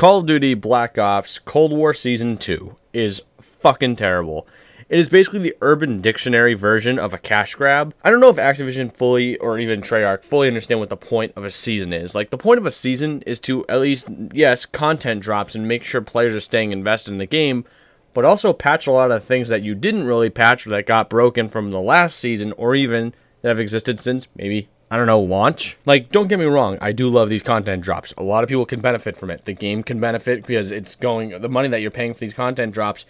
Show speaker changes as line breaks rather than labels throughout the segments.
Call of Duty Black Ops Cold War Season 2 is fucking terrible. It is basically the Urban Dictionary version of a cash grab. I don't know if Activision fully, or even Treyarch, fully understand what the point of a season is. Like, the point of a season is to at least, yes, content drops and make sure players are staying invested in the game, but also patch a lot of things that you didn't really patch or that got broken from the last season, or even that have existed since maybe, I don't know, launch. Like, don't get me wrong, I do love these content drops. A lot of people can benefit from it. The game can benefit because it's going, the money that you're paying for these content drops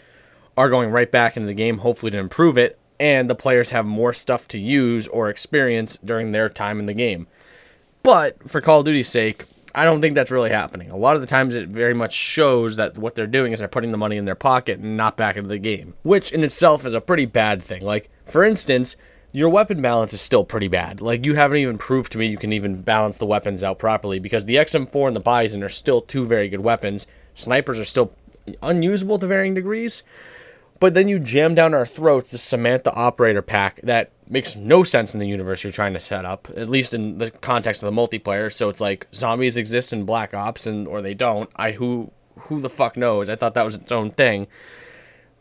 are going right back into the game, hopefully to improve it, and the players have more stuff to use or experience during their time in the game. But for Call of Duty's sake, I don't think that's really happening. A lot of the times it very much shows that what they're doing is they're putting the money in their pocket and not back into the game, which in itself is a pretty bad thing. Like, for instance, your weapon balance is still pretty bad. Like, you haven't even proved to me you can even balance the weapons out properly, because the XM4 and the Bison are still two very good weapons. Snipers are still unusable to varying degrees. But then you jam down our throats this Samantha Operator pack that makes no sense in the universe you're trying to set up, at least in the context of the multiplayer. So it's like, zombies exist in Black Ops, or they don't. Who the fuck knows? I thought that was its own thing.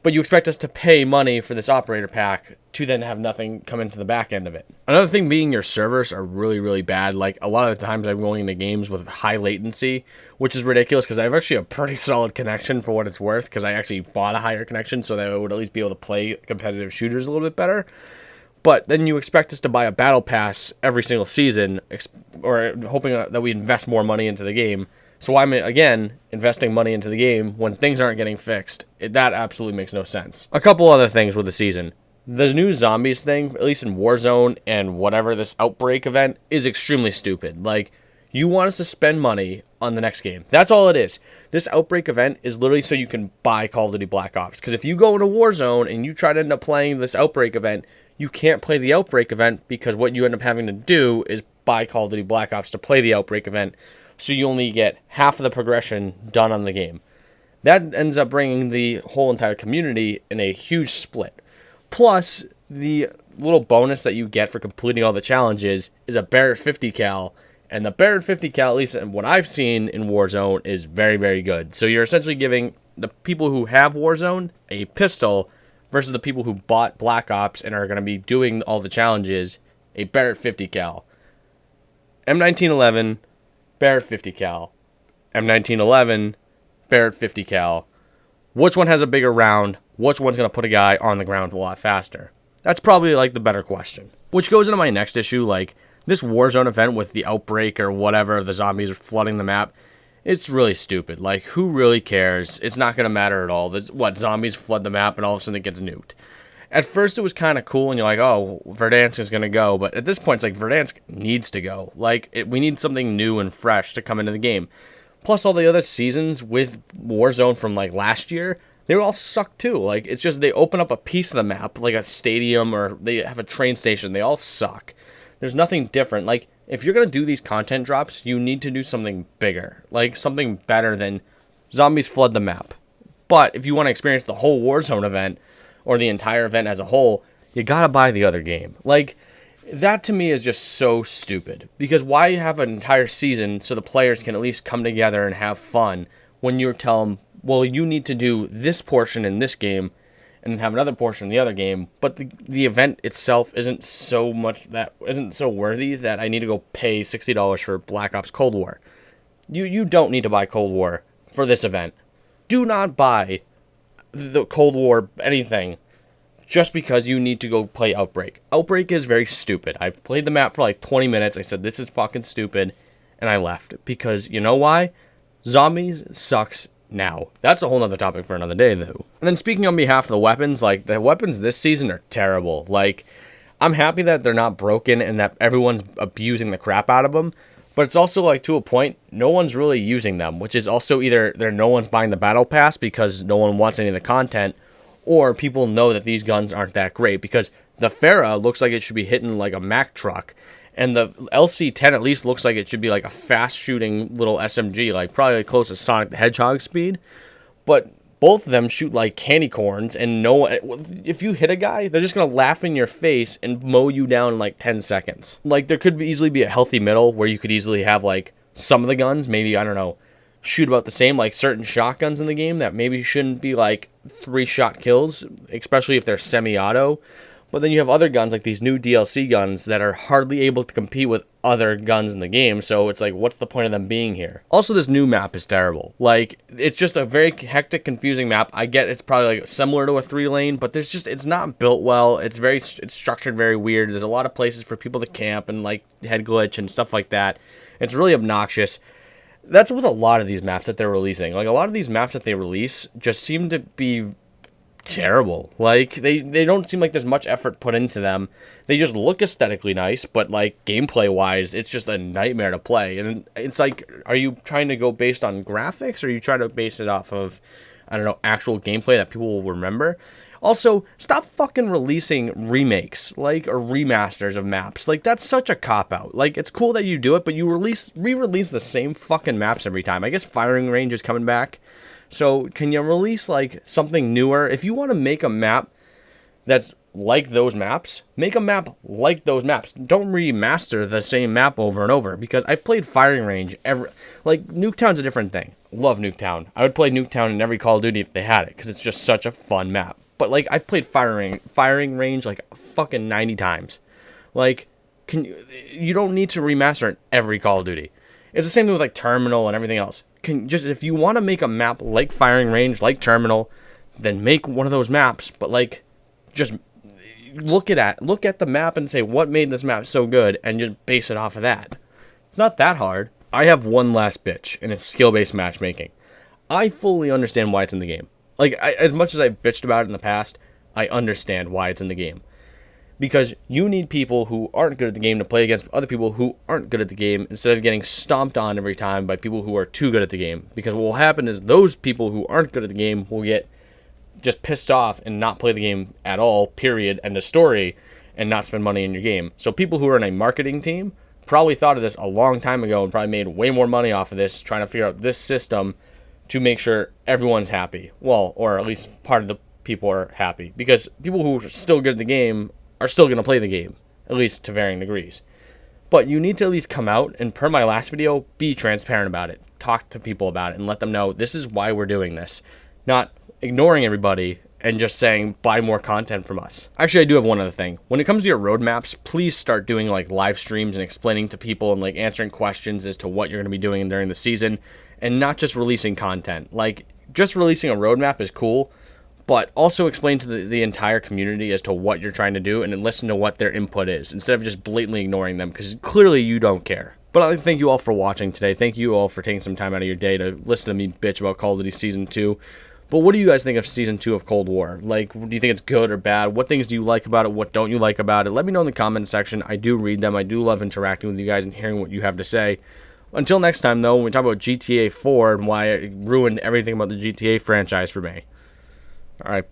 But you expect us to pay money for this Operator pack to then have nothing come into the back end of it. Another thing being your servers are really, really bad. Like, a lot of the times I'm going into games with high latency, which is ridiculous because I have actually a pretty solid connection for what it's worth, because I actually bought a higher connection so that I would at least be able to play competitive shooters a little bit better. But then you expect us to buy a battle pass every single season, or hoping that we invest more money into the game. So I'm, again, investing money into the game when things aren't getting fixed. That absolutely makes no sense. A couple other things with the season. The new zombies thing, at least in Warzone and whatever this Outbreak event, is extremely stupid. Like, you want us to spend money on the next game. That's all it is. This Outbreak event is literally so you can buy Call of Duty Black Ops. Because if you go into Warzone and you try to end up playing this Outbreak event, you can't play the Outbreak event, because what you end up having to do is buy Call of Duty Black Ops to play the Outbreak event. So you only get half of the progression done on the game. That ends up bringing the whole entire community in a huge split. Plus, the little bonus that you get for completing all the challenges is a Barrett 50 cal. And the Barrett 50 cal, at least what I've seen in Warzone, is very, very good. So you're essentially giving the people who have Warzone a pistol versus the people who bought Black Ops and are going to be doing all the challenges a Barrett 50 cal. M1911... Barrett 50 cal. M1911, Barrett 50 cal. Which one has a bigger round? Which one's going to put a guy on the ground a lot faster? That's probably, like, the better question. Which goes into my next issue, like, this Warzone event with the Outbreak or whatever, the zombies flooding the map, it's really stupid. Like, who really cares? It's not going to matter at all. Zombies flood the map and all of a sudden it gets nuked. At first, it was kind of cool, and you're like, oh, Verdansk is going to go. But at this point, it's like, Verdansk needs to go. Like, we need something new and fresh to come into the game. Plus, all the other seasons with Warzone from, like, last year, they all suck, too. Like, it's just they open up a piece of the map, like a stadium, or they have a train station. They all suck. There's nothing different. Like, if you're going to do these content drops, you need to do something bigger. Like, something better than zombies flood the map. But if you want to experience the whole Warzone event, or the entire event as a whole, you gotta buy the other game. Like, that to me is just so stupid. Because why have an entire season so the players can at least come together and have fun when you tell them, well, you need to do this portion in this game and have another portion in the other game, but the event itself isn't so worthy that I need to go pay $60 for Black Ops Cold War. You don't need to buy Cold War for this event. Do not buy the Cold War anything just because you need to go play Outbreak. Outbreak is very stupid. I played the map for like 20 minutes. I said, this is fucking stupid, and I left. Because, you know why? Zombies sucks now. That's a whole nother topic for another day, though. And then speaking on behalf of the weapons, like, the weapons this season are terrible. Like, I'm happy that they're not broken and that everyone's abusing the crap out of them. But it's also, like, to a point, no one's really using them, which is also either no one's buying the battle pass because no one wants any of the content, or people know that these guns aren't that great, because the Farah looks like it should be hitting like a Mack truck, and the LC-10 at least looks like it should be like a fast-shooting little SMG, like probably close to Sonic the Hedgehog speed, but both of them shoot like candy corns, and if you hit a guy, they're just going to laugh in your face and mow you down in like 10 seconds. Like, there could easily be a healthy middle where you could easily have like some of the guns, maybe, I don't know, shoot about the same, like certain shotguns in the game that maybe shouldn't be like 3-shot kills, especially if they're semi-auto. But then you have other guns like these new DLC guns that are hardly able to compete with other guns in the game, so it's like, what's the point of them being here? Also, this new map is terrible. Like, it's just a very hectic, confusing map. I get it's probably like similar to a 3-lane, but it's not built well. It's structured very weird. There's a lot of places for people to camp and like head glitch and stuff like that. It's really obnoxious. That's with a lot of these maps that they're releasing. Like, a lot of these maps that they release just seem to be terrible. Like, they don't seem like there's much effort put into them. They just look aesthetically nice, but like gameplay wise, it's just a nightmare to play. And it's like, are you trying to go based on graphics, or are you trying to base it off of, I don't know, actual gameplay that people will remember? Also, stop fucking releasing remakes, like, or remasters of maps. Like, that's such a cop-out. Like, it's cool that you do it, but you re-release the same fucking maps every time. I guess Firing Range is coming back. So, can you release, like, something newer? If you want to make a map that's like those maps, make a map like those maps. Don't remaster the same map over and over, because I've played Firing Range like, Nuketown's a different thing. Love Nuketown. I would play Nuketown in every Call of Duty if they had it, because it's just such a fun map. But, like, I've played Firing Range, like, fucking 90 times. Like, you don't need to remaster it every Call of Duty. It's the same thing with, like, Terminal and everything else. If you want to make a map like Firing Range, like Terminal, then make one of those maps. But, like, just look at the map and say, what made this map so good, and just base it off of that. It's not that hard. I have one last bitch, and it's skill-based matchmaking. I fully understand why it's in the game. Like, as much as I bitched about it in the past, I understand why it's in the game. Because you need people who aren't good at the game to play against other people who aren't good at the game, instead of getting stomped on every time by people who are too good at the game. Because what will happen is those people who aren't good at the game will get just pissed off and not play the game at all, period, end of story, and not spend money in your game. So people who are in a marketing team probably thought of this a long time ago and probably made way more money off of this, trying to figure out this system to make sure everyone's happy. Well, or at least part of the people are happy. Because people who are still good at the game are still going to play the game, at least to varying degrees. But you need to at least come out and, per my last video, be transparent about it. Talk to people about it and let them know this is why we're doing this. Not ignoring everybody and just saying, buy more content from us. Actually, I do have one other thing. When it comes to your roadmaps, please start doing like live streams and explaining to people and like answering questions as to what you're going to be doing during the season, and not just releasing content. Like, just releasing a roadmap is cool, but also explain to the entire community as to what you're trying to do, and then listen to what their input is, instead of just blatantly ignoring them, because clearly you don't care. But I'd like to thank you all for watching today. Thank you all for taking some time out of your day to listen to me bitch about Call of Duty Season 2. But what do you guys think of Season 2 of Cold War? Like, do you think it's good or bad? What things do you like about it? What don't you like about it? Let me know in the comment section. I do read them. I do love interacting with you guys and hearing what you have to say. Until next time, though, when we talk about GTA 4 and why it ruined everything about the GTA franchise for me. All right, bye.